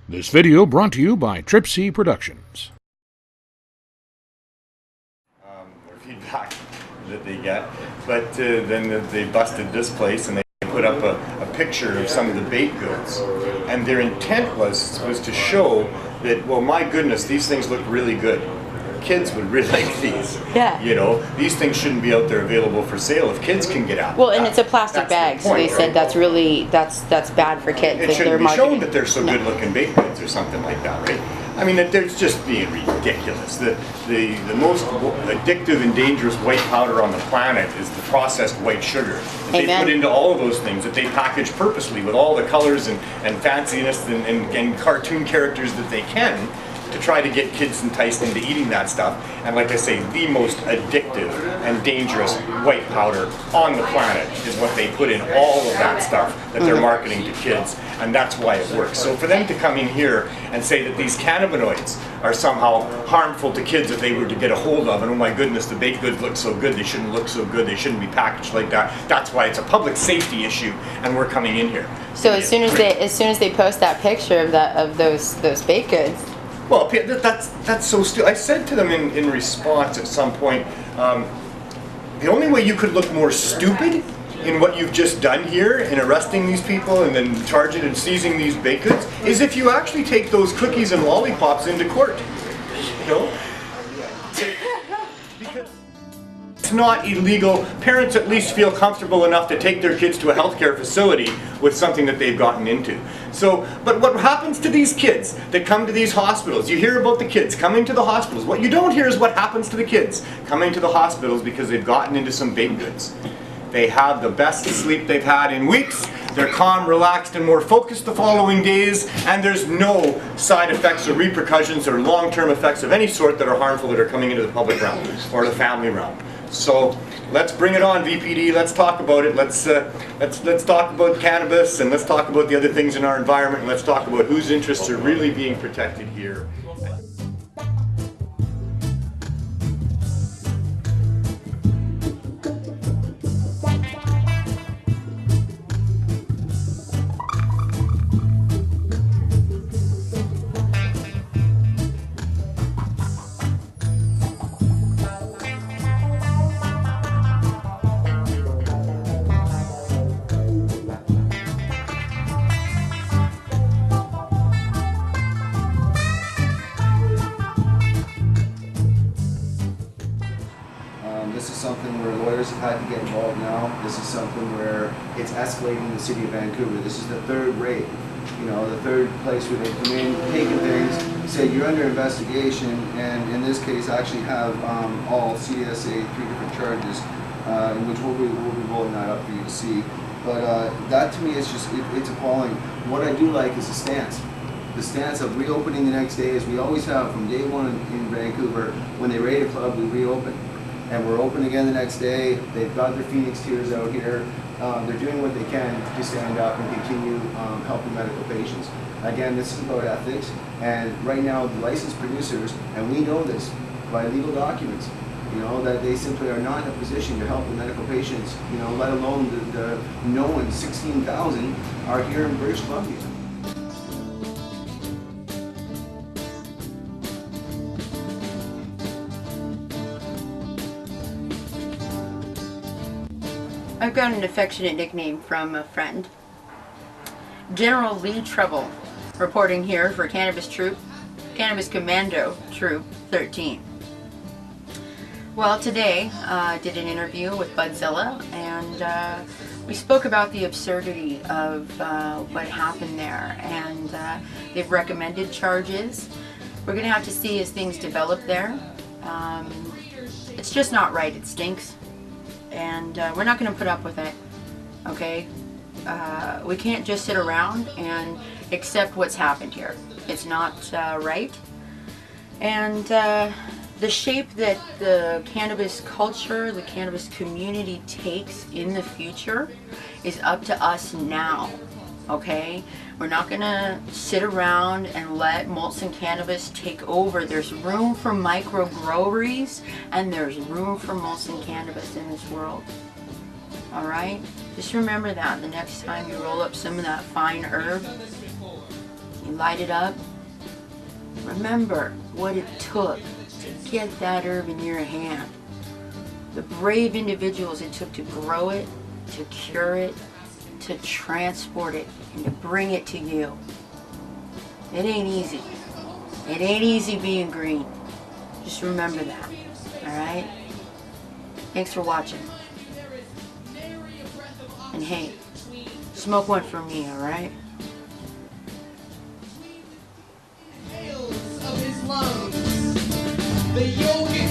This video brought to you by Trip C Productions. Or feedback that they get, but then they busted this place and they put up a picture of some of the baked goods, and their intent was to show that, well, my goodness, these things look really good. Kids would really like these. Yeah. You know, these things shouldn't be out there available for sale if kids can get at them. Well, and it's a plastic bag, so they said that's really that's bad for kids. It shouldn't be shown that they're so good-looking baked goods or something like that, right? I mean, they're just being ridiculous. The most addictive and dangerous white powder on the planet is the processed white sugar that they put into all of those things that they package purposely with all the colors and fanciness and cartoon characters that they can, to try to get kids enticed into eating that stuff. And like I say, the most addictive and dangerous white powder on the planet is what they put in all of that stuff that they're marketing to kids, and that's why it works. So for them to come in here and say that these cannabinoids are somehow harmful to kids if they were to get a hold of, and oh my goodness, the baked goods look so good, they shouldn't look so good, they shouldn't be packaged like that, that's why it's a public safety issue, and we're coming in here. So as soon as they post that picture of those baked goods. Well, that's so stupid. I said to them in response at some point, the only way you could look more stupid in what you've just done here in arresting these people and then charging and seizing these baked goods is if you actually take those cookies and lollipops into court. You know? Because it's not illegal. Parents at least feel comfortable enough to take their kids to a healthcare facility with something that they've gotten into. So, but what happens to these kids that come to these hospitals? You hear about the kids coming to the hospitals. What you don't hear is what happens to the kids coming to the hospitals because they've gotten into some baked goods. They have the best sleep they've had in weeks. They're calm, relaxed, and more focused the following days, and there's no side effects or repercussions or long-term effects of any sort that are harmful that are coming into the public realm or the family realm. So let's bring it on, VPD. Let's talk about it. Let's talk about cannabis, and let's talk about the other things in our environment, and let's talk about whose interests are really being protected here. This is something where lawyers have had to get involved now. This is something where it's escalating in the city of Vancouver. This is the third raid. You know, the third place where they come in, taking things, say you're under investigation, and in this case actually have all CDSA 3 different charges, in which we'll be rolling that up for you to see. But that to me is just, it's appalling. What I do like is the stance. The stance of reopening the next day, as we always have from day one in Vancouver. When they raid a club, we reopen. And we're open again the next day. They've got their Phoenix tiers out here. They're doing what they can to stand up and continue helping medical patients. Again, this is about ethics. And right now, the licensed producers, and we know this by legal documents, you know, that they simply are not in a position to help the medical patients, you know, let alone the known 16,000 are here in British Columbia. I've got an affectionate nickname from a friend. General Lee Trouble, reporting here for Cannabis Commando Troop 13. Well, today I did an interview with Budzilla, and we spoke about the absurdity of what happened there, and they've recommended charges. We're going to have to see as things develop there. It's just not right. It stinks. And we're not going to put up with it, okay? We can't just sit around and accept what's happened here. It's not right. And the shape that the cannabis culture, the cannabis community takes in the future is up to us now, okay? We're not going to sit around and let Molson Cannabis take over. There's room for micro-groweries, and there's room for Molson Cannabis in this world. Alright? Just remember that the next time you roll up some of that fine herb. You light it up. Remember what it took to get that herb in your hand. The brave individuals it took to grow it, to cure it, to transport it, and to bring it to you. It ain't easy. It ain't easy being green. Just remember that, alright? Thanks for watching. And hey, smoke one for me, alright? The yogic